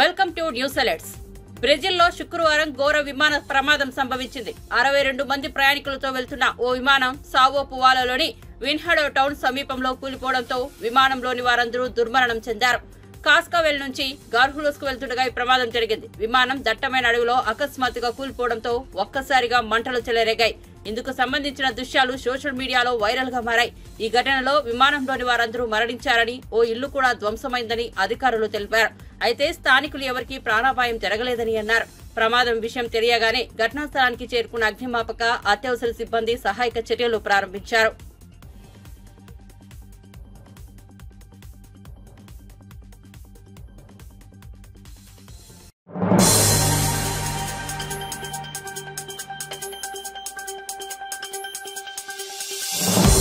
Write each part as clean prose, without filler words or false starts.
Welcome to news alerts. బ్రెజిల్లో శుక్రవారం ఘోర విమాన ప్రమాదం సంభవించింది. 62 మంది ప్రయాణికులతో వెళ్తున్న ఓ విమానం సావో పువాలోని విన్హడో టౌన్ సమీపంలో కూలిపోవడంతో విమానంలోని వారందరూ దుర్మరణం చెందారు. కాస్కావెల్ నుంచి గార్హులోస్ కు వెళ్తుండగా ఈ ప్రమాదం జరిగింది. విమానం దట్టమైన అడవిలో అకస్మాత్తుగా కూలిపోవడంతో ఒక్కసారిగా మంటలు చెలరేగాయి. ఇందుకు సంబంధించిన దృశ్యాలు సోషల్ మీడియాలో వైరల్ గా మారాయి. ఈ ఘటనలో విమానంలోని వారందరూ మరణించారని, ఓ ఇల్లు కూడా ధ్వంసమైందని అధికారులు తెలిపారు. అయితే స్థానికులు ఎవరికీ ప్రాణాపాయం జరగలేదని అన్నారు. ప్రమాదం విషయం తెలియగానే ఘటనా స్థలానికి చేరుకున్న అగ్నిమాపక, అత్యవసర సిబ్బంది సహాయక చర్యలు ప్రారంభించారు.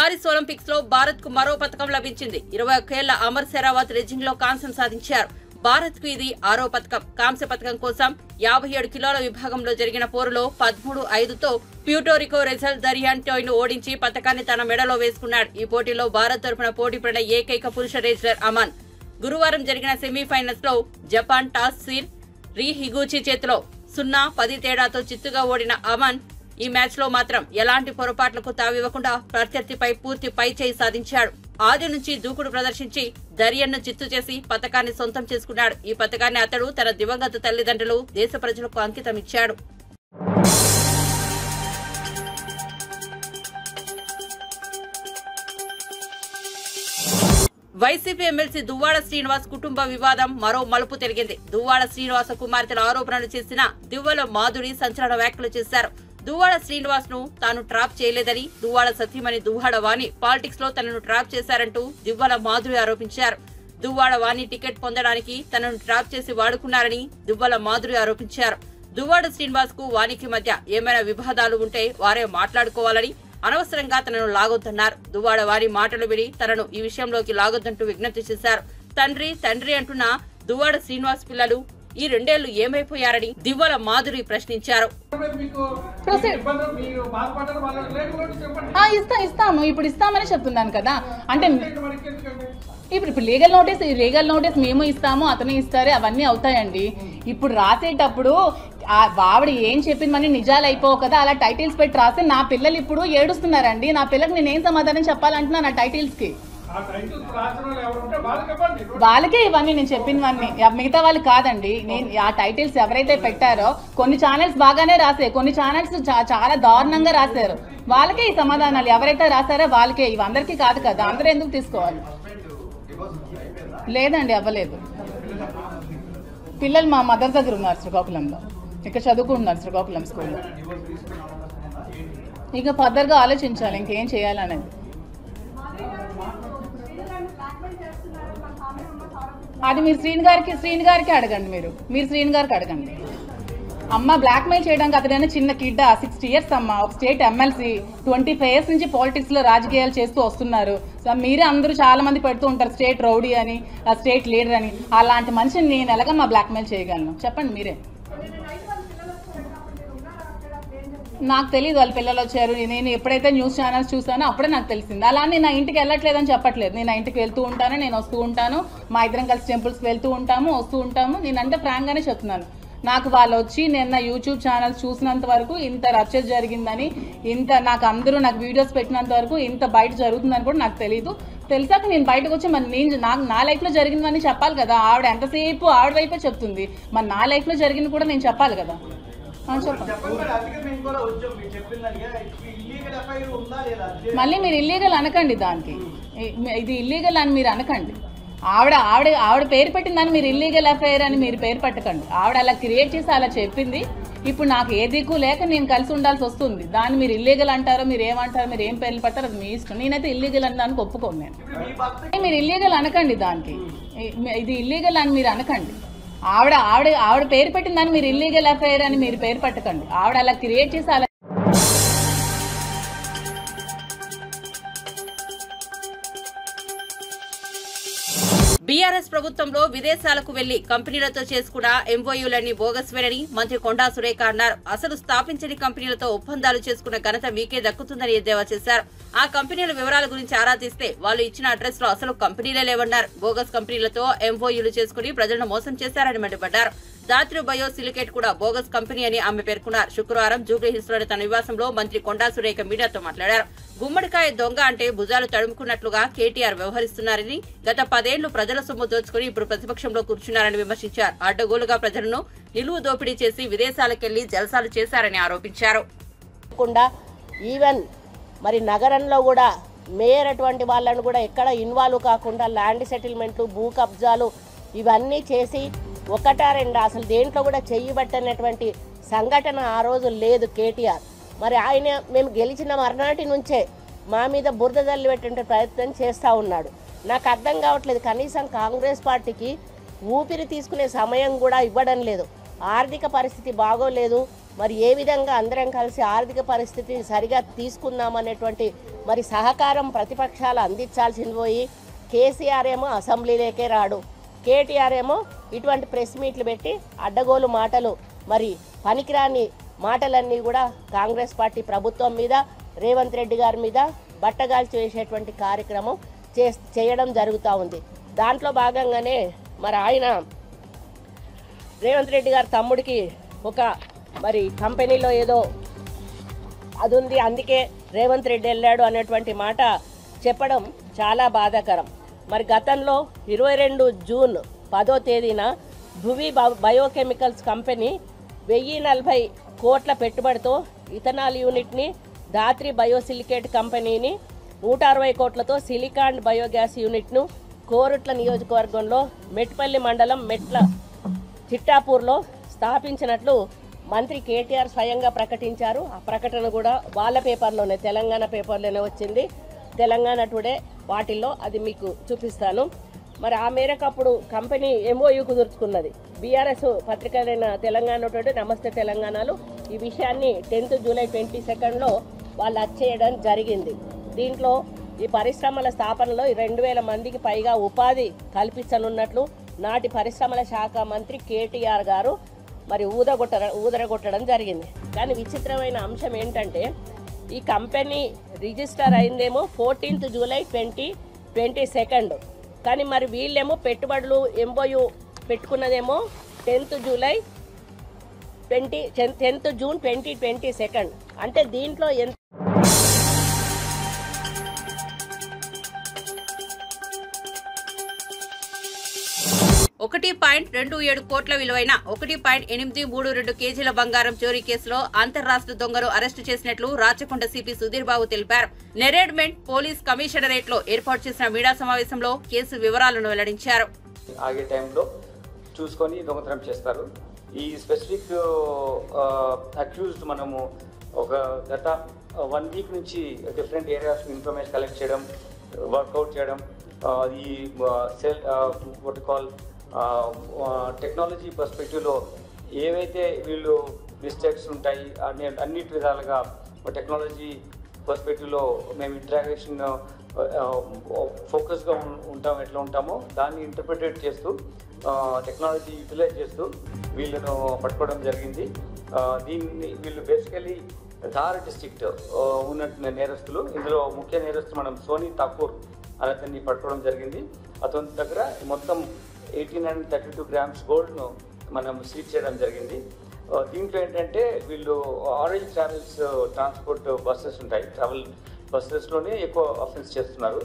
పారిస్ ఒలింపిక్స్ లో భారత్ కు మరో పతకం లభించింది. 21 ఏళ్ల అమర్ సెరావత్ రెజ్లింగ్ లో కాంస్యం సాధించారు. భారత్ కు ఇది 6వ పతకం. కాంస్య పతకం కోసం 57 కిలోల విభాగంలో జరిగిన పోరులో 13-5తో ప్యూటోరికో రెజల్ దరియాంటోయ్ ను ఓడించి పతకాన్ని తన మెడలో వేసుకున్నాడు. ఈ పోటీలో భారత్ తరఫున పోటీ పడిన ఏకైక పురుష రెజ్లర్ అమన్. గురువారం జరిగిన సెమీఫైనల్స్ లో జపాన్ టాస్ సీర్ రీ హిగూచి చేతిలో 0-10 తేడాతో చిత్తుగా ఓడిన అమన్ ఈ మ్యాచ్ లో మాత్రం ఎలాంటి పొరపాట్లకు తావివ్వకుండా ప్రత్యర్థిపై పూర్తి పైచేయి సాధించాడు. ఆది నుంచి దూకుడు ప్రదర్శించి దరియన్ను చిత్తు చేసి పతకాన్ని సొంతం చేసుకున్నాడు. ఈ పతకాన్ని అతడు తన దివంగత తల్లిదండ్రులు, దేశ ప్రజలకు అంకితం ఇచ్చాడు. వైసీపీ ఎమ్మెల్సీ దువ్వాడ శ్రీనివాస్ కుటుంబ వివాదం మరో మలుపు తిరిగింది. దువ్వాడ శ్రీనివాస కుమార్తెల ఆరోపణలు చేసిన దివ్వల మాధురి సంచలన వ్యాఖ్యలు చేశారు. దువ్వాడ శ్రీనివాస్ ను తాను ట్రాప్ చేయలేదని, దువ్వాడ సతీమణి దువ్వాడ వాణి పాలిటిక్స్ లో తనను ట్రాప్ చేశారంటూ దివ్వల మాధురి ఆరోపించారు. దువ్వాడ వాణి టికెట్ పొందడానికి తనను ట్రాప్ చేసి వాడుకున్నారని దువ్వల మాధురి ఆరోపించారు. దువ్వాడ శ్రీనివాస్ కు వానికి మధ్య ఏమైనా వివాదాలు ఉంటే వారే మాట్లాడుకోవాలని, అనవసరంగా తనను లాగొద్దన్నారు. దువ్వాడ వారి మాటలు విని తనను ఈ విషయంలోకి లాగొద్దంటూ విజ్ఞప్తి చేశారు. తండ్రి అంటున్న దువ్వాడ శ్రీనివాస్ పిల్లలు ఈ 2 ఏళ్లు ఏమైపోయారని దివ్వల మాధురి ప్రశ్నించారు. ఇస్తాము ఇప్పుడు ఇస్తామని చెప్తున్నాను కదా. అంటే ఇప్పుడు లీగల్ నోటీస్ మేము ఇస్తాము, అతను ఇస్తారు, అవన్నీ అవుతాయండి. ఇప్పుడు రాసేటప్పుడు ఆవిడ ఏం చెప్పిందని నిజాలు అయిపోవు కదా. అలా టైటిల్స్ పెట్టి రాస్తే నా పిల్లలు ఇప్పుడు ఏడుస్తున్నారండి. నా పిల్లలకు నేనేం సమాధానం చెప్పాలంటున్నా నా టైటిల్స్ కి? వాళ్ళకే ఇవన్నీ నేను చెప్పినవన్నీ, మిగతా వాళ్ళు కాదండి. నేను ఆ టైటిల్స్ ఎవరైతే పెట్టారో కొన్ని ఛానల్స్ బాగానే రాసాయి, కొన్ని ఛానల్స్ చాలా దారుణంగా రాశారు. వాళ్ళకే ఈ సమాధానాలు ఎవరైతే రాశారో వాళ్ళకే, ఇవి అందరికీ కాదు కదా. అందరూ ఎందుకు తీసుకోవాలి? లేదండి, అవ్వలేదు. పిల్లలు మా మదర్ దగ్గర ఉన్నారు శ్రీకాకుళంలో, ఇక్కడ చదువుకుంటున్నారు శ్రీకాకుళం స్కూల్లో. ఇక ఫర్దర్గా ఆలోచించాలి ఇంకేం చేయాలనేది. అది మీరు శ్రీని గారికి అడగండి. మీరు శ్రీని గారికి అడగండి. అమ్మ బ్లాక్మెయిల్ చేయడానికి అతడైనా చిన్న కిడ్, 60 ఇయర్స్ అమ్మ, ఒక స్టేట్ ఎమ్మెల్సీ, 25 ఇయర్స్ నుంచి పాలిటిక్స్ లో రాజకీయాలు చేస్తూ వస్తున్నారు. సో మీరే అందరూ చాలా మంది పెడుతూ ఉంటారు స్టేట్ రౌడీ అని, స్టేట్ లీడర్ అని. అలాంటి మనిషిని నేను ఎలాగమ్మా బ్లాక్మెయిల్ చేయగలను చెప్పండి మీరే. నాకు తెలియదు వాళ్ళ పిల్లలు వచ్చారు. నేను ఎప్పుడైతే న్యూస్ ఛానల్స్ చూసానో అప్పుడే నాకు తెలిసింది. అలా నేను నా ఇంటికి వెళ్ళట్లేదని చెప్పట్లేదు. నేను నా ఇంటికి వెళ్తూ ఉంటాను, నేను వస్తూ ఉంటాను, మా ఇద్దరం కలిసి టెంపుల్స్కి వెళ్తూ ఉంటాము, వస్తూ ఉంటాము. నేనంటే ఫ్రాంక్గానే చెప్తున్నాను. నాకు వాళ్ళు వచ్చి నేను నా యూట్యూబ్ ఛానల్స్ చూసినంత వరకు ఇంత రచ్చ జరిగిందని, నాకు అందరూ నాకు వీడియోస్ పెట్టినంత వరకు ఇంత బయట జరుగుతుందని కూడా నాకు తెలియదు. తెలిసాక నేను బయటకు వచ్చి మరి నా లైఫ్లో జరిగిందని చెప్పాలి కదా. ఆవిడ ఎంతసేపు ఆవిడ వైపే చెప్తుంది, మరి నా లైఫ్లో జరిగింది కూడా నేను చెప్పాలి కదా. మళ్ళీ మీరు ఇల్లీగల్ అనకండి, దానికి ఇది ఇల్లీగల్ అని మీరు అనకండి. ఆవిడ పేరు పెట్టిందని మీరు ఇల్లీగల్ ఎఫ్ఐఆర్ అని మీరు పేరు పెట్టకండి. ఆవిడ అలా క్రియేట్ చేసి అలా చెప్పింది. ఇప్పుడు నాకు ఏ దిక్కు లేక నేను కలిసి ఉండాల్సి వస్తుంది. దాన్ని మీరు ఇల్లీగల్ అంటారో, మీరు ఏమంటారో, మీరు ఏం పేర్లు పెట్టారో అది మీ ఇష్టం. నేనైతే ఇల్లీగల్ అని దానికి ఒప్పుకోను. నేను మీరు ఇల్లీగల్ అనకండి, దానికి ఇది ఇల్లీగల్ అని మీరు అనకండి. ఆవిడ పేరు పెట్టిందని మీరు ఇల్లీగల్ ఎఫ్ఐఆర్ అని మీరు పేరు పెట్టకండి. ఆవిడ అలా క్రియేట్ చేసి అలా బీఆర్ఎస్ ప్రభుత్వంలో విదేశాలకు వెళ్లి కంపెనీలతో చేసుకున్న ఎంఓయూలన్నీ బోగస్వేనని మంత్రి కొండా సురేఖ అన్నారు. అసలు స్థాపించని కంపెనీలతో ఒప్పందాలు చేసుకున్న ఘనత మీకే దక్కుతుందని ఎద్దేవా చేశారు. ఆ కంపెనీల వివరాల గురించి ఆరా తీస్తే వాళ్ళు ఇచ్చిన అడ్రస్ లో అసలు కంపెనీలే లేవన్నారు. బోగస్ కంపెనీలతో ఎంఓయూలు చేసుకుని ప్రజలను మోసం చేశారని మండిపడ్డారు. దాత్రి బయో సిలికేట్ కూడా బోగస్ కంపెనీ అని ఆమె పేర్కొన్నారు. శుక్రవారం జూబ్లీహిల్స్ లోని తన నివాసంలో మంత్రి కొండా సురేఖ మీడియాతో మాట్లాడారు. గుమ్మడికాయ దొంగ అంటే భుజాలు తడుముకున్నట్లుగా కేటీఆర్ వ్యవహరిస్తున్నారని, గత 10 ఏళ్లు ప్రజల సొమ్ము దోచుకుని ఇప్పుడు ప్రతిపక్షంలో కూర్చున్నారని విమర్శించారు. అడ్డగోలుగా ప్రజలను నిలువు దోపిడీ చేసి విదేశాలకెళ్లి జల్సాలు చేశారని ఆరోపించారు. ఈవెన్ మరి నగరంలో కూడా మేయర్ అటువంటి వాళ్ళను కూడా ఎక్కడ ఇన్వాల్వ్ కాకుండా ల్యాండ్ సెటిల్మెంట్లు, భూ కబ్జాలు ఇవన్నీ చేసి ఒకటా రెండా అసలు దేంట్లో కూడా చెయ్యబట్టనటువంటి సంఘటన ఆ రోజు లేదు కేటీఆర్. మరి ఆయన మేము గెలిచిన మర్నాటి నుంచే మా మీద బురద జల్లి పెట్టే ప్రయత్నం చేస్తూ ఉన్నాడు. నాకు అర్థం కావట్లేదు, కనీసం కాంగ్రెస్ పార్టీకి ఊపిరి తీసుకునే సమయం కూడా ఇవ్వడం లేదు. ఆర్థిక పరిస్థితి బాగోలేదు, మరి ఏ విధంగా అందరం కలిసి ఆర్థిక పరిస్థితిని సరిగా తీసుకుందామనేటువంటి మరి సహకారం ప్రతిపక్షాలు అందించాల్సింది పోయి కేసీఆర్ ఏమో అసెంబ్లీలోకే రాడు, కేటీఆర్ ఏమో ఇటువంటి ప్రెస్ మీట్లు పెట్టి అడ్డగోలు మాటలు, మరి పనికిరాని మాటలన్నీ కూడా కాంగ్రెస్ పార్టీ ప్రభుత్వం మీద, రేవంత్ రెడ్డి గారి మీద బట్టగాల్చి వేసేటువంటి కార్యక్రమం చేయడం జరుగుతూ ఉంది. దాంట్లో భాగంగానే మరి ఆయన రేవంత్ రెడ్డి గారి తమ్ముడికి ఒక మరి కంపెనీలో ఏదో అది ఉంది, అందుకే రేవంత్ రెడ్డి వెళ్ళాడు అనేటువంటి మాట చెప్పడం చాలా బాధాకరం. మరి గతంలో 22 జూన్ 10వ తేదీన భువి బయోకెమికల్స్ కంపెనీ 1040 కోట్ల పెట్టుబడితో ఇథనాల్ యూనిట్ని, దాత్రి బయోసిలికేట్ కంపెనీని 160 కోట్లతో సిలికాన్ బయోగ్యాస్ యూనిట్ను కోరుట్ల నియోజకవర్గంలో మెట్పల్లి మండలం మెట్ల చిట్టాపూర్లో స్థాపించినట్లు మంత్రి కేటీఆర్ స్వయంగా ప్రకటించారు. ఆ ప్రకటన కూడా వాళ్ళ పేపర్లోనే, తెలంగాణ పేపర్లోనే వచ్చింది. తెలంగాణ టుడే వాటిల్లో అది మీకు చూపిస్తాను. మరి ఆ మేరకు అప్పుడు కంపెనీ ఎంఓయూ కుదుర్చుకున్నది. బీఆర్ఎస్ పత్రికలైన తెలంగాణ టుడే, నమస్తే తెలంగాణలో ఈ విషయాన్ని 10th జూలై 22 వాళ్ళు వచ్చేయడం జరిగింది. దీంట్లో ఈ పరిశ్రమల స్థాపనలో 2000 మందికి పైగా ఉపాధి కల్పించనున్నట్లు నాటి పరిశ్రమల శాఖ మంత్రి కేటీఆర్ గారు మరి ఊదరగొట్టడం జరిగింది. కానీ విచిత్రమైన అంశం ఏంటంటే ఈ కంపెనీ రిజిస్టర్ అయిందేమో 14th జూలై 2022, కానీ మరి వీళ్ళేమో పెట్టుబడులు ఎంఓయూ పెట్టుకున్నదేమో 10th జూన్ 2022. అంటే దీంట్లో ఎంత 1.27 కోట్ల విలువైన 1.832 కేజీల బంగారం చోరీ కేసులో అంతర్రాష్ట్ర దొంగను అరెస్టు చేసినట్లు రాచకొండ సిపి సుధీర్ బాబు తెలిపారు. నెరేడ్మెంట్ పోలీస్ కమిషనరేట్ లో ఏర్పాటు చేసిన మీడియా సమావేశంలో కేసు వివరాలను వెల్లడించారు. ఆగే టైంలో చూసుకొని దొంగతనం చేస్తారు. ఈ స్పెసిఫిక్ అక్యూజ్డ్ మనము ఒక గత 1 వీక్ నుంచి డిఫరెంట్ ఏరియాస్ ఇన్ఫర్మేషన్ కలెక్ట్ చేయడం, వర్కౌట్ చేయడం, ఈ సెల్ వాట్ కాల్ టెక్నాలజీ పర్స్పెక్టివ్లో ఏవైతే వీళ్ళు మిస్టేక్స్ ఉంటాయి అన్నిటి విధాలుగా టెక్నాలజీ పర్స్పెక్టివ్లో మేము ఇంటరాక్షన్ ఫోకస్గా ఎట్లా ఉంటామో దాన్ని ఇంటర్ప్రిటేట్ చేస్తూ టెక్నాలజీ యూటిలైజ్ చేస్తూ వీళ్ళను పట్టుకోవడం జరిగింది. వీళ్ళు బేసికలీ ధార్ డిస్ట్రిక్ట్ ఉన్న నేరస్తులు. ఇందులో ముఖ్య నేరస్తులు మనం సోనీ ఠాకూర్ అతన్ని పట్టుకోవడం జరిగింది. అతని దగ్గర మొత్తం 1832 గ్రామ్స్ గోల్డ్ను మనం సీజ్ చేయడం జరిగింది. దీంట్లో ఏంటంటే వీళ్ళు ఆరెంజ్ ట్రావెల్స్ ట్రాన్స్పోర్ట్ బస్సెస్ ఉంటాయి, ట్రావెల్ బస్సెస్లోనే ఎక్కువ అఫెన్స్ చేస్తున్నారు.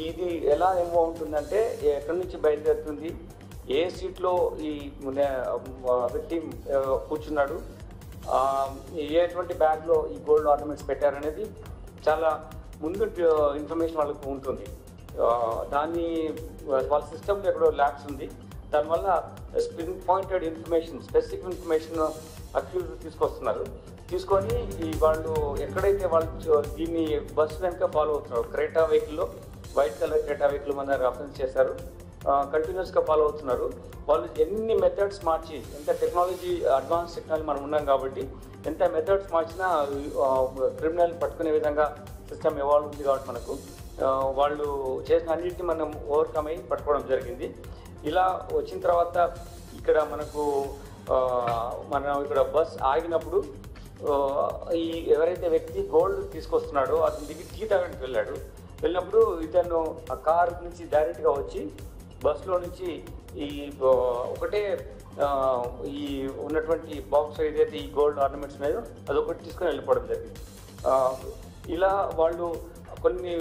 ఇది ఎలా ఏమో ఉంటుందంటే ఎక్కడి నుంచి బయలుదేరుతుంది, ఏ సీట్లో ఈ విక్టిమ్ కూర్చున్నాడు, ఎటువంటి బ్యాగ్లో ఈ గోల్డ్ ఆర్నమెంట్స్ పెట్టారనేది చాలా ముందు ఇన్ఫర్మేషన్ వాళ్ళకు ఉంటుంది. దాన్ని వాళ్ళ సిస్టంలో ఎక్కడో ల్యాబ్స్ ఉంది, దానివల్ల pin pointed information, specific information అక్యూజ్ తీసుకొస్తున్నారు. తీసుకొని వాళ్ళు ఎక్కడైతే వాళ్ళు దీన్ని బస్సు వెనుక ఫాలో అవుతున్నారు, క్రేటా వెహికల్లో, వైట్ కలర్ క్రేటా వెహికల్ మన అఫెన్స్ చేశారు, కంటిన్యూస్గా ఫాలో అవుతున్నారు. వాళ్ళు ఎన్ని మెథడ్స్ మార్చి, ఎంత టెక్నాలజీ అడ్వాన్స్ టెక్నాలజీ మనం ఉన్నాం కాబట్టి ఎంత మెథడ్స్ మార్చినా క్రిమినల్ పట్టుకునే విధంగా సిస్టమ్ ఎవాల్వ్ ఉంది కాబట్టి మనకు వాళ్ళు చేసిన అన్నింటినీ మనం ఓవర్కమ్ అయ్యి పట్టుకోవడం జరిగింది. ఇలా వచ్చిన తర్వాత ఇక్కడ మనం ఇక్కడ బస్ ఆగినప్పుడు ఈ ఎవరైతే వ్యక్తి గోల్డ్ తీసుకొస్తున్నాడో అతని దిగి టీ తాగడానికి వెళ్ళినప్పుడు ఇతను ఆ కార్ నుంచి డైరెక్ట్గా వచ్చి బస్సులో నుంచి ఈ ఒకటే ఈ ఉన్నటువంటి బాక్స్ ఏదైతే ఈ గోల్డ్ ఆర్నమెంట్స్ ఉన్నాయో అదొకటి తీసుకొని వెళ్ళిపోవడం జరిగింది. ఇలా వాళ్ళు కొన్ని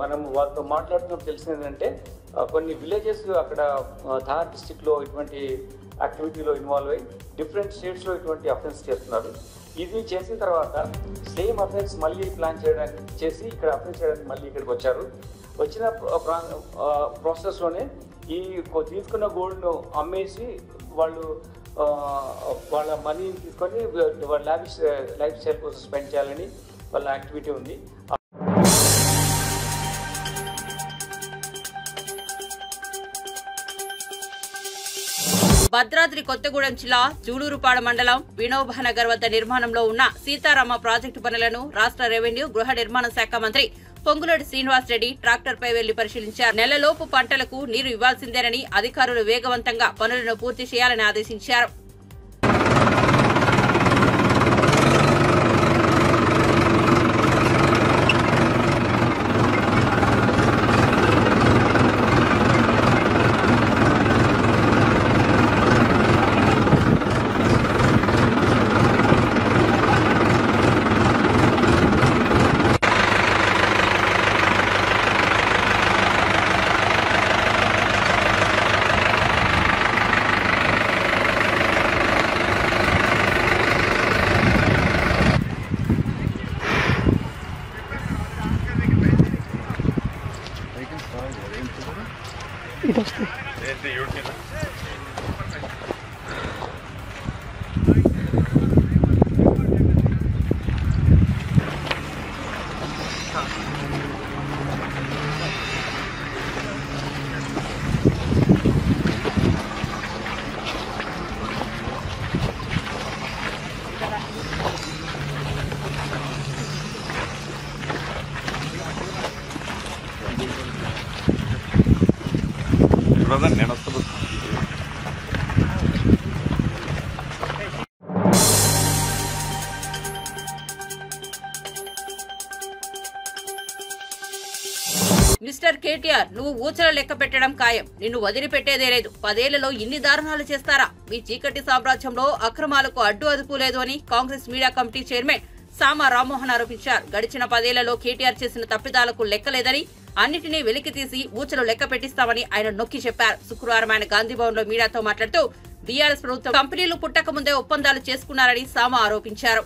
మనం వాళ్ళతో మాట్లాడుతున్నప్పుడు తెలిసింది ఏంటంటే కొన్ని విలేజెస్ అక్కడ ధార్ డిస్టిక్లో ఇటువంటి యాక్టివిటీలో ఇన్వాల్వ్ అయ్యి డిఫరెంట్ స్టేట్స్లో ఇటువంటి అఫెన్స్ చేస్తున్నారు. ఇది చేసిన తర్వాత సేమ్ అఫెన్స్ మళ్ళీ ప్లాన్ చేసి ఇక్కడ అఫెన్స్ చేయడానికి మళ్ళీ ఇక్కడికి వచ్చారు. వచ్చిన ప్రాసెస్లోనే ఈ తీసుకున్న గోల్డ్ను అమ్మేసి వాళ్ళు వాళ్ళ మనీని తీసుకొని వాళ్ళ లైఫ్ స్టైల్ కోసం స్పెండ్ చేయాలని వాళ్ళ యాక్టివిటీ ఉంది. భద్రాద్రి కొత్తగూడెం జిల్లా జూలూరుపాడ మండలం వినోబనగర్ వద్ద నిర్మాణంలో ఉన్న సీతారామ ప్రాజెక్టు పనులను రాష్ట్ర రెవెన్యూ గృహ నిర్మాణ శాఖ మంత్రి పొంగులేటి శ్రీనివాసరెడ్డి ట్రాక్టర్పై వెళ్లి పరిశీలించారు. నెలలోపు పంటలకు నీరు ఇవ్వాల్సిందేనని అధికారులు వేగవంతంగా పనులను పూర్తి చేయాలని ఆదేశించారు. మిస్టర్ కేటీఆర్, నువ్వు ఊచల లెక్క పెట్టడం ఖాయం. నిన్ను వదిలిపెట్టేదే లేదు. 10 ఏళ్లలో ఇన్ని దారుణాలు చేస్తారా? మీ చీకటి సామ్రాజ్యంలో అక్రమాలకు అడ్డు అదుపు లేదు అని కాంగ్రెస్ మీడియా కమిటీ చైర్మన్ సామా రామ్మోహన్ ఆరోపించారు. గడిచిన 10 ఏళ్లలో కేటీఆర్ చేసిన తప్పిదాలకు లెక్కలేదని, అన్నిటినీ వెలికి తీసి ఊచలు లెక్క పెట్టిస్తామని ఆయన నొక్కి చెప్పారు. శుక్రవారం ఆయన గాంధీభవన్ లో మీడియాతో మాట్లాడుతూ బీఆర్ఎస్ ప్రభుత్వం కంపెనీలు పుట్టక ముందే ఒప్పందాలు చేసుకున్నారని సామా ఆరోపించారు.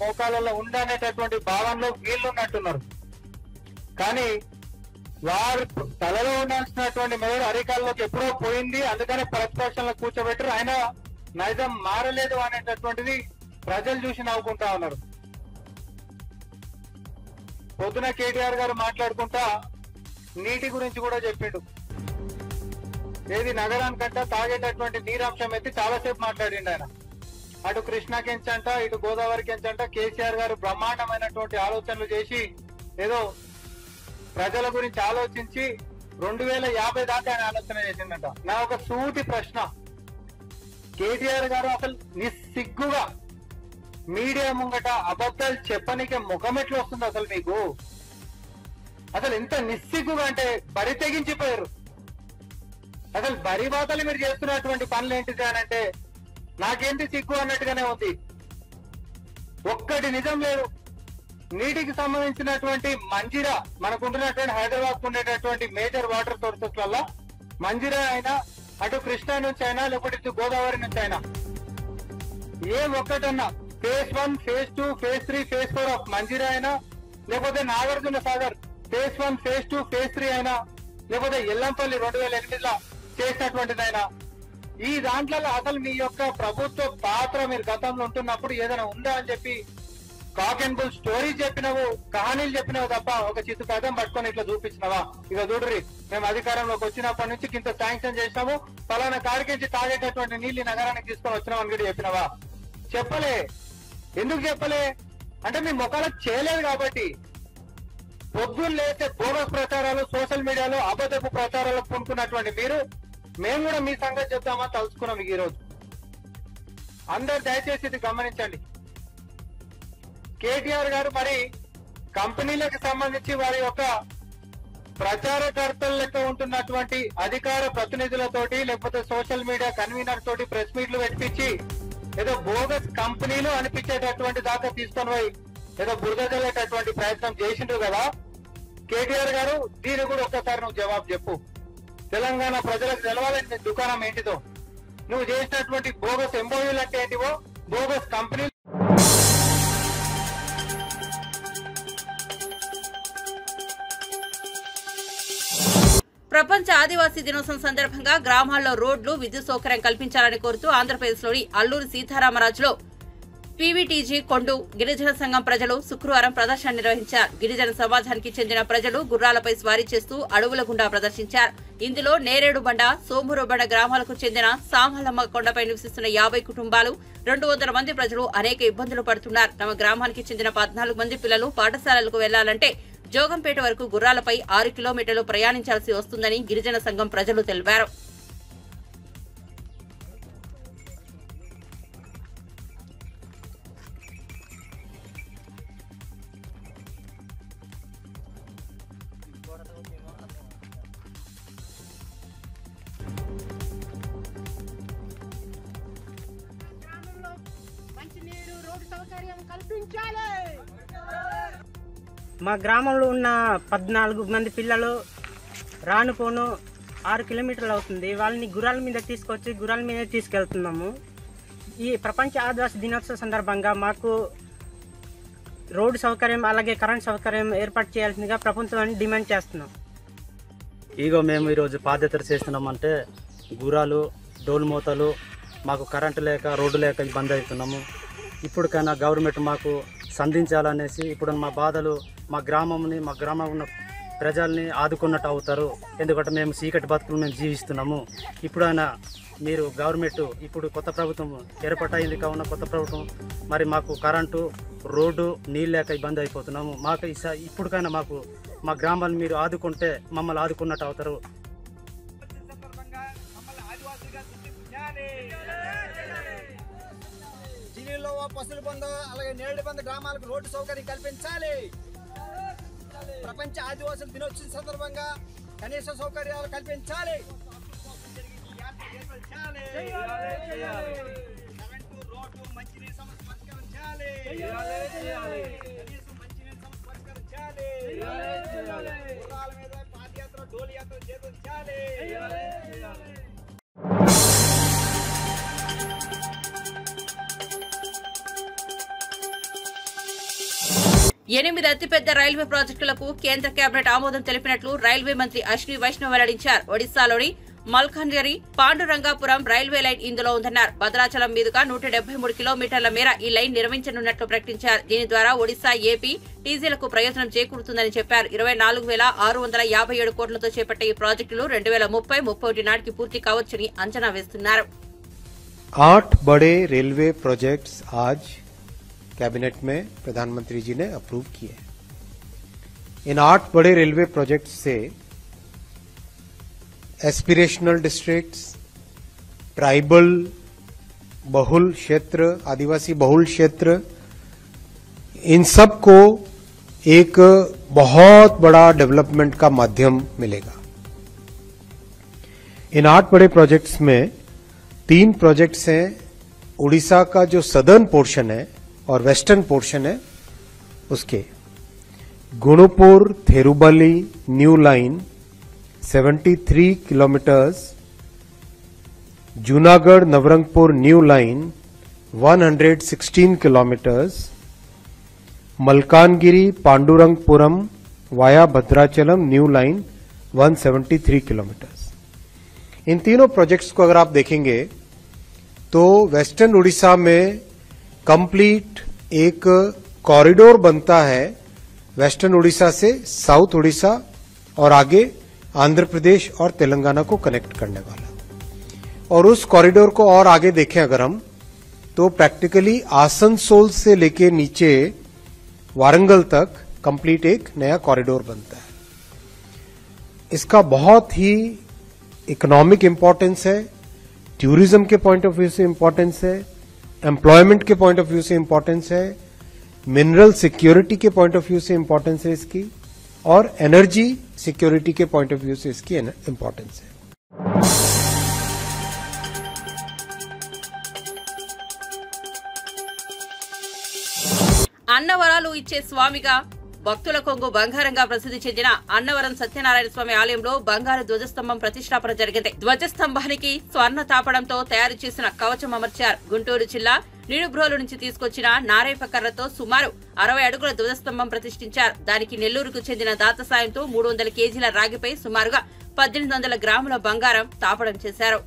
మోకాలలో ఉండనేటటువంటి భావనలో వీళ్ళున్నట్టున్నారు, కానీ వారు తలలో ఉండాల్సినటువంటి మెదడు అరికాల్లోకి ఎప్పుడో పోయింది. అందుకనే ప్రతిపక్షంలో కూర్చోబెట్టారు. ఆయన నైజం మారలేదు అనేటటువంటిది ప్రజలు చూసి నవ్వుకుంటా ఉన్నారు. పొద్దున కేటీఆర్ గారు మాట్లాడుకుంటా నీటి గురించి కూడా చెప్పిండు. ఏది నగరానికంట తాగేటటువంటి నీరంశం ఎత్తి చాలాసేపు మాట్లాడిండు ఆయన. అటు కృష్ణాకెంచంట, ఇటు గోదావరికెంచంట కేసీఆర్ గారు బ్రహ్మాండమైనటువంటి ఆలోచనలు చేసి ఏదో ప్రజల గురించి ఆలోచించి 2050 దాకా ఆయన ఆలోచన చేసిందట. నా ఒక సూటి ప్రశ్న, కేటీఆర్ గారు అసలు నిస్సిగ్గుగా మీడియా ముంగట అబద్ధాలు చెప్పనికే ముఖం ఎట్లా వస్తుంది అసలు మీకు? అసలు ఎంత నిస్సిగ్గుగా అంటే బరి తెగించిపోయారు. అసలు బరి బాతలు మీరు చేస్తున్నటువంటి పనులు ఏంటిది అని అంటే నాకేంటి సిగ్గు అన్నట్టుగానే ఉంది. ఒక్కటి నిజం లేదు. నీటికి సంబంధించినటువంటి మంజీరా మనకుంటున్నటువంటి హైదరాబాద్ ఉండేటటువంటి మేజర్ వాటర్ సోర్సెస్ వల్ల మంజీరా అయినా, అటు కృష్ణా నుంచి అయినా, లేకపోతే ఇటు గోదావరి నుంచి అయినా ఏ ఒక్కటన్నా phase 1, phase 2, phase 3, phase 4 of Manjira అయినా, లేకపోతే Nagarjuna Sagar phase 1, phase 2, phase 3 అయినా, లేకపోతే ఎల్లంపల్లి 2008లో చేసినటువంటిదైనా, ఈ దాంట్లో అసలు మీ యొక్క ప్రభుత్వ పాత్ర మీరు గతంలో ఉంటున్నప్పుడు ఏదైనా ఉందా అని చెప్పి కాక్ అండ్ బుల్ స్టోరీ చెప్పినవు, కహానీలు చెప్పినవు తప్ప ఒక చిత్తు కథం పట్టుకొని ఇట్లా చూపించినవా? ఇక చూడరి, మేము అధికారంలోకి వచ్చినప్పటి నుంచి ఇంత శాంక్షన్ చేసినాము, పలానా కాడికించి తాగేటటువంటి నీళ్లు నగరానికి తీసుకొని వచ్చినాం అని కూడా చెప్పినవా? చెప్పలే. ఎందుకు చెప్పలే అంటే మీ ముఖాలకు చేయలేదు కాబట్టి. పొద్దున్న లేస్తే బోగస్ ప్రచారాలు సోషల్ మీడియాలో అబద్ధపు ప్రచారాలు పూనుకున్నటువంటి మీరు మేము కూడా మీ సంగతి చెప్తామని తలుచుకున్నాం ఈ రోజు. అందరు దయచేసి ఇది గమనించండి. కేటీఆర్ గారు మరి కంపెనీలకు సంబంధించి వారి యొక్క ప్రచారకర్తల లెక్క ఉంటున్నటువంటి అధికార ప్రతినిధులతోటి లేకపోతే సోషల్ మీడియా కన్వీనర్ తోటి ప్రెస్ మీట్లు పెట్టించి ఏదో బోగస్ కంపెనీలు అనిపించేటటువంటి దాకా తీసుకొని పోయి ఏదో బురద జల్లేటటువంటి ప్రయత్నం చేసిండ్రు కదా కేటీఆర్ గారు. దీని కూడా ఒక్కసారి నువ్వు జవాబు చెప్పు. తెలంగాణ ప్రజలకు తెలవాలని నీ దుకాణం ఏంటిదో, నువ్వు చేసినటువంటి బోగస్ ఎంఓయూలు అంటే ఏంటివో, బోగస్ కంపెనీలు. ప్రపంచ ఆదివాసీ దినోత్సవం సందర్భంగా గ్రామాల్లో రోడ్లు, విద్యుత్ సౌకర్యం కల్పించాలని కోరుతూ ఆంధ్రప్రదేశ్లోని అల్లూరి సీతారామరాజులో పీవీటీజీ కొండు గిరిజన సంఘం ప్రజలు శుక్రవారం ప్రదర్శన నిర్వహించారు. గిరిజన సమాజానికి చెందిన ప్రజలు గుర్రాలపై స్వారీ చేస్తూ అడవుల గుండా ప్రదర్శించారు. ఇందులో నేరేడుబండ, సోమూరుబండ గ్రామాలకు చెందిన సామలమ్మ కొండపై నివసిస్తున్న 50 కుటుంబాలు, 200 మంది ప్రజలు అనేక ఇబ్బందులు పడుతున్నారు. తమ గ్రామానికి చెందిన 14 మంది పిల్లలు పాఠశాలలకు వెళ్లాలంటే జోగంపేట వరకు గుర్రాలపై 6 కిలోమీటర్లు ప్రయాణించాల్సి వస్తుందని గిరిజన సంఘం ప్రజలు తెలిపారు. మా గ్రామంలో ఉన్న 14 మంది పిల్లలు రానుపోను 6 కిలోమీటర్లు అవుతుంది. వాళ్ళని గుర్రాల మీద తీసుకొచ్చి గుర్రాల మీద తీసుకెళ్తున్నాము. ఈ ప్రపంచ ఆదివాసీ దినోత్సవ సందర్భంగా మాకు రోడ్డు సౌకర్యం అలాగే కరెంట్ సౌకర్యం ఏర్పాటు చేయాల్సిందిగా ప్రభుత్వాన్ని డిమాండ్ చేస్తున్నాం. మేము ఈరోజు పాదయాత్ర చేస్తున్నామంటే గుర్రాలు, డోలు మోతలు, మాకు కరెంటు లేక రోడ్డు లేక ఇబ్బంది అవుతున్నాము. ఇప్పటికైనా గవర్నమెంట్ మాకు సంధించాలనేసి ఇప్పుడు మా బాధలు మా గ్రామంలో ఉన్న ప్రజల్ని ఆదుకున్నట్టు అవుతారు. ఎందుకంటే మేము చీకటి బతుకులు మేము జీవిస్తున్నాము. ఇప్పుడైనా మీరు గవర్నమెంట్ ఇప్పుడు కొత్త ప్రభుత్వం ఏర్పాటైంది కావున కొత్త ప్రభుత్వం మరి మాకు కరెంటు, రోడ్డు, నీళ్ళు లేక ఇబ్బంది అయిపోతున్నాము. మాకు ఇప్పటికైనా మాకు మా గ్రామాన్ని మీరు ఆదుకుంటే మమ్మల్ని ఆదుకున్నట్టు అవుతారు. జిల్లాలో పసులు బంద అలాగే నేరేడు బంద గ్రామాలకు రోడ్డు సౌకర్యం కల్పించాలి. ప్రపంచ ఆదివాసుల దినోత్సవం సందర్భంగా కనీస సౌకర్యాలు కల్పించాలి. కరెంటు, రోడ్డు, మంచినీరు సమస్య పరిష్కరించాలి. మంచినీరు సమస్య పరిష్కరించాలి. గుర్రాల మీద పాదయాత్ర, డోలు యాత్ర చేయించాలి. 8 అతిపెద్ద రైల్వే ప్రాజెక్టులకు కేంద్ర కేబినెట్ ఆమోదం తెలిపినట్లు రైల్వే మంత్రి అశ్విని వైష్ణవ్ వెల్లడించారు. ఒడిశాలోని మల్కాన్గిరి, పాండురంగాపురం రైల్వే లైన్ ఇందులో ఉందన్నారు. భద్రాచలం మీదుగా 173 కిలోమీటర్ల మేర ఈ లైన్ నిర్మించనున్నట్లు ప్రకటించారు. దీని ద్వారా ఒడిశా, ఏపీ, టీజీలకు ప్రయోజనం చేకూరుతుందని చెప్పారు. 24,657 కోట్లతో చేపట్టే ఈ ప్రాజెక్టులు 2030-31 నాటికి పూర్తి కావచ్చని అంచనా వేస్తున్నారు. 8 बड़े रेलवे प्रोजेक्ट्स आज कैबिनेट में प्रधानमंत्री जी ने अप्रूव किए. इन 8 बड़े रेलवे प्रोजेक्ट्स से एस्पिरेशनल डिस्ट्रिक्ट्स, ट्राइबल बहुल क्षेत्र, आदिवासी बहुल क्षेत्र, इन सब को एक बहुत बड़ा डेवलपमेंट का माध्यम मिलेगा. इन 8 बड़े प्रोजेक्ट्स में 3 प्रोजेक्ट्स हैं. उड़ीसा का जो सदर्न पोर्शन है और वेस्टर्न पोर्शन है उसके Gunupur Therubali new line 73 kilometres, Junagarh Nabarangpur new line 116 kilometres, Malkangiri Pandurangapuram via Bhadrachalam new line 173 kilometres. इन तीनों प्रोजेक्ट्स को अगर आप देखेंगे तो वेस्टर्न उड़ीसा में कंप्लीट एक कॉरिडोर बनता है वेस्टर्न उड़ीसा से साउथ उड़ीसा और आगे आंध्र प्रदेश और तेलंगाना को कनेक्ट करने वाला. और उस कॉरिडोर को और आगे देखें अगर हम तो प्रैक्टिकली आसनसोल से लेके नीचे वारंगल तक कंप्लीट एक नया कॉरिडोर बनता है। इसका बहुत ही इकोनॉमिक इंपॉर्टेंस है, टूरिज्म के पॉइंट ऑफ व्यू से इंपॉर्टेंस है, एम्प्लॉयमेंट के पॉइंट ऑफ व्यू से इंपॉर्टेंस है, मिनरल सिक्योरिटी के पॉइंट ऑफ व्यू से इंपॉर्टेंस है इसकी, और एनर्जी सिक्योरिटी के पॉइंट ऑफ व्यू से इसकी इंपॉर्टेंस है। అన్నవరాలు ఇచ్చే స్వామిగా భక్తుల కొంగు బంగారంగా ప్రసిద్ధి చెందిన అన్నవరం సత్యనారాయణ స్వామి ఆలయంలో బంగారు ధ్వజస్తంభం ప్రతిష్టాపన జరిగింది. ధ్వజస్తంభానికి స్వర్ణ తాపడంతో తయారు చేసిన కవచం అమర్చారు. గుంటూరు జిల్లా నిడుబ్రోలు నుంచి తీసుకొచ్చిన నారేప కర్రతో సుమారు 60 అడుగుల ధ్వజస్తంభం ప్రతిష్ఠించారు. దానికి నెల్లూరుకు చెందిన దాత సాయంతో 300 కేజీల రాగిపై సుమారుగా 1800 గ్రాముల బంగారం తాపడం చేశారు.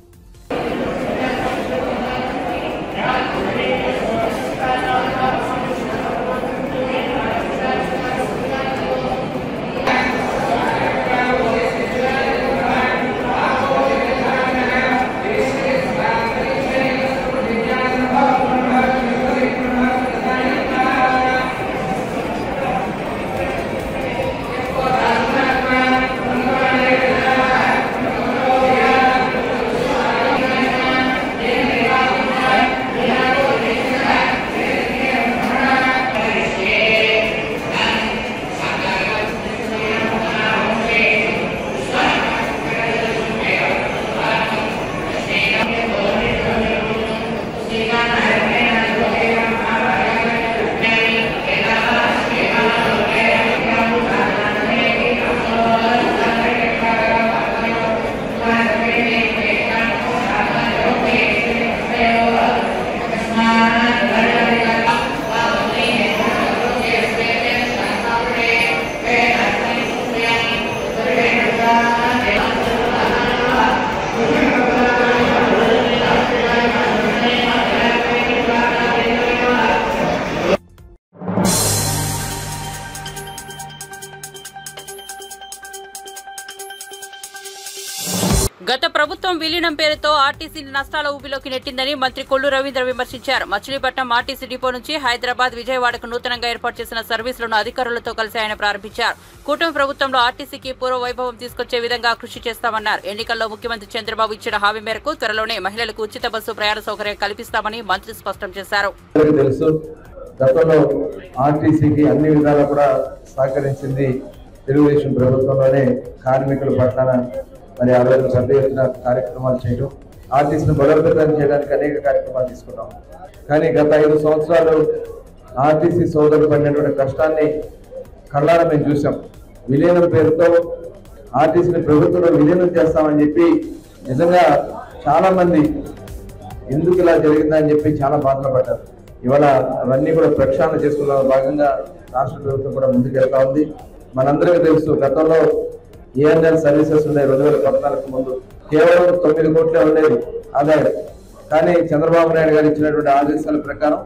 గత ప్రభుత్వం విలీనం పేరుతో ఆర్టీసీని నష్టాల ఊబిలోకి నెట్టిందని మంత్రి కొల్లు రవీంద్ర విమర్శించారు. మచిలీపట్నం ఆర్టీసీ డిపో నుంచి హైదరాబాద్, విజయవాడకు నూతనంగా ఏర్పాటు చేసిన సర్వీసులను అధికారులతో కలిసి ఆయన ప్రారంభించారు. కూటమి ప్రభుత్వంలో ఆర్టీసీకి పూర్వ వైభవం తీసుకొచ్చే విధంగా కృషి చేస్తామన్నారు. ఎన్నికల్లో ముఖ్యమంత్రి చంద్రబాబు ఇచ్చిన హామీ మేరకు త్వరలోనే మహిళలకు ఉచిత బస్సు ప్రయాణ సౌకర్యం కల్పిస్తామని మంత్రి స్పష్టం చేశారు. గతంలో ఆర్టీసీకి అన్ని విధాలా కూడా సహకరించింది తెలుగుదేశం ప్రభుత్వంలోనే. కార్మికుల పట్ల మరి ఆ రోజు పెద్ద ఎత్తున కార్యక్రమాలు చేయడం, ఆర్టీసీని బలోపేతం చేయడానికి అనేక కార్యక్రమాలు తీసుకున్నాం. కానీ గత 5 సంవత్సరాలు ఆర్టీసీ సోదరులు పడినటువంటి కష్టాన్ని కళ్ళారా మేము చూసాం. విలీనం పేరుతో ఆర్టీసీని ప్రభుత్వంలో విలీనం చేస్తామని చెప్పి నిజంగా చాలా మంది ఎందుకు ఇలా జరిగిందని చెప్పి చాలా బాధలు పడ్డారు. ఇవాళ అవన్నీ కూడా ప్రక్షాళన చేసుకున్న భాగంగా రాష్ట్ర ప్రభుత్వం కూడా ముందుకెళ్తా ఉంది. మనందరికీ తెలుసు, గతంలో ఏఎన్ఎల్ సర్వీసెస్ ఉన్నాయి 2014 ముందు కేవలం 9 కోట్లే ఉండేది ఆదాయం. కానీ చంద్రబాబు నాయుడు గారు ఇచ్చినటువంటి ఆదేశాల ప్రకారం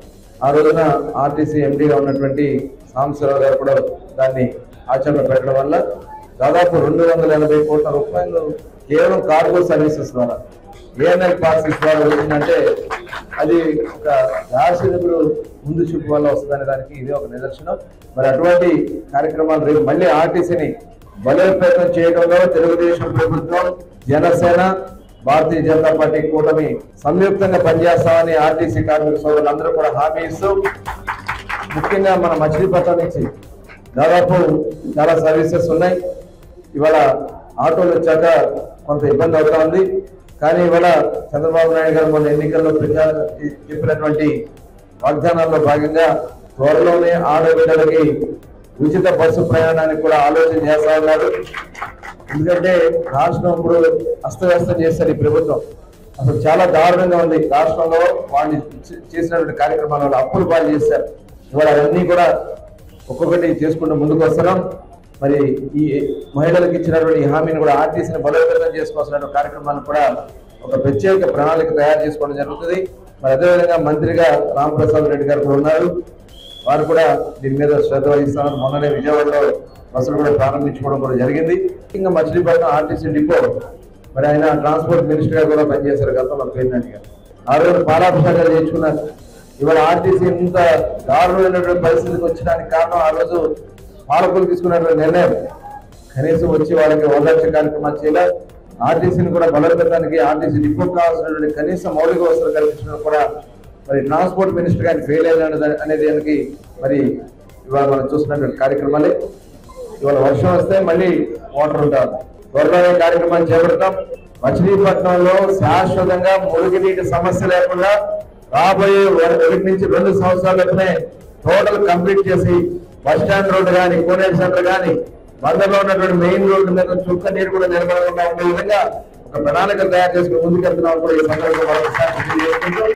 ఆ రోజున ఆర్టీసీ ఎండీగా ఉన్నటువంటి సాంబశివరావు గారు కూడా దాన్ని ఆచరణ పెట్టడం వల్ల దాదాపు 280 కోట్ల రూపాయలు కేవలం కార్గో సర్వీసెస్ ద్వారా, ఏఎన్ఎల్ పార్సెస్ ద్వారా వచ్చిందంటే అది ఒక దార్శనికుడు ముందు చూపు వల్ల వస్తుందనే దానికి ఇది ఒక నిదర్శనం. మరి అటువంటి కార్యక్రమాలు రేపు మళ్ళీ ఆర్టీసీని బలోపేతం చేయడంలో తెలుగుదేశం ప్రభుత్వం, జనసేన, భారతీయ జనతా పార్టీ కూటమి సంయుక్తంగా పనిచేస్తామని ఆర్టీసీ కార్మిక సోదరులందరూ కూడా హామీ ఇస్తూ, ముఖ్యంగా మన మచిలీపట్నం నుంచి దాదాపు చాలా సర్వీసెస్ ఉన్నాయి. ఇవాళ ఆటోలు వచ్చాక కొంత ఇబ్బంది అవుతా ఉంది. కానీ ఇవాళ చంద్రబాబు నాయుడు గారు మొన్న ఎన్నికల్లో చెప్పినటువంటి వాగ్దానాల్లో భాగంగా త్వరలోనే ఆడబిడ్డలకి ఉచిత బస్సు ప్రయాణానికి కూడా ఆలోచన చేస్తా ఉన్నారు. ఎందుకంటే రాష్ట్రం ఇప్పుడు అస్తవ్యస్తం చేస్తారు ఈ ప్రభుత్వం. అసలు చాలా దారుణంగా ఉంది. రాష్ట్రంలో వాళ్ళు చేసినటువంటి కార్యక్రమాల వల్ల అప్పులు పాలు చేశారు. ఇవాళ అవన్నీ కూడా ఒక్కొక్కటి చేసుకుంటూ ముందుకు వస్తున్నాం. మరి ఈ మహిళలకు ఇచ్చినటువంటి హామీని కూడా ఆర్టీసీని బలోపేతం చేసుకోవాల్సిన కార్యక్రమాన్ని కూడా ఒక ప్రత్యేక ప్రణాళిక తయారు చేసుకోవడం జరుగుతుంది. మరి అదేవిధంగా మంత్రిగా రాంప్రసాద్ రెడ్డి గారు కూడా ఉన్నారు. వారు కూడా దీని మీద శ్రద్ధ వహిస్తున్నారు. మొన్ననే విజయవాడలో బస్సులు కూడా ప్రారంభించుకోవడం కూడా జరిగింది. ఇంకా మచిలీపట్నం ఆర్టీసీ డిపో మరి ఆయన ట్రాన్స్పోర్ట్ మినిస్టర్ గా కూడా పనిచేశారు గతంలో పేర్నాటి గారు. ఆ రోజు పాలాభిషేకాలు చేయించుకున్నారు. ఇవాళ ఆర్టీసీ ఇంత దారుణమైనటువంటి పరిస్థితికి వచ్చడానికి కారణం ఆ రోజు పాలకులు తీసుకున్నటువంటి నిర్ణయం కనీసం వచ్చి వాళ్ళకి ఓదార్చే కార్యక్రమాలు చేయాలి. ఆర్టీసీని కూడా బలోపేతానికి ఆర్టీసీ డిపో కావాల్సినటువంటి కనీస మౌలిక వసతులు కల్పించడం కూడా మరి ట్రాన్స్పోర్ట్ మినిస్టర్ గారిని ఫెయిల్ అయ్యారు అనేది దానికి మరి ఇవాళ మనం చూస్తున్నటువంటి కార్యక్రమాలే. ఇవాళ వర్షం వస్తే మళ్ళీ వాటర్ ఉంటారు. త్వరలోనే కార్యక్రమాన్ని చేపడతాం. మచిలీపట్నంలో శాశ్వతంగా మురుగునీటి సమస్య లేకుండా రాబోయే 1 నుంచి 2 సంవత్సరాలనే టోటల్ కంప్లీట్ చేసి బస్ స్టాండ్ రోడ్డు కానీ కోనేరు సెంటర్ కానీ బందర్లో ఉన్నటువంటి మెయిన్ రోడ్డు మీద చుక్క నీరు కూడా నిలబడకుండా ఉండే విధంగా ఒక ప్రణాళిక తయారు చేసుకుని ముందుకెళ్తున్నాం కూడా ఈ సందర్భంగా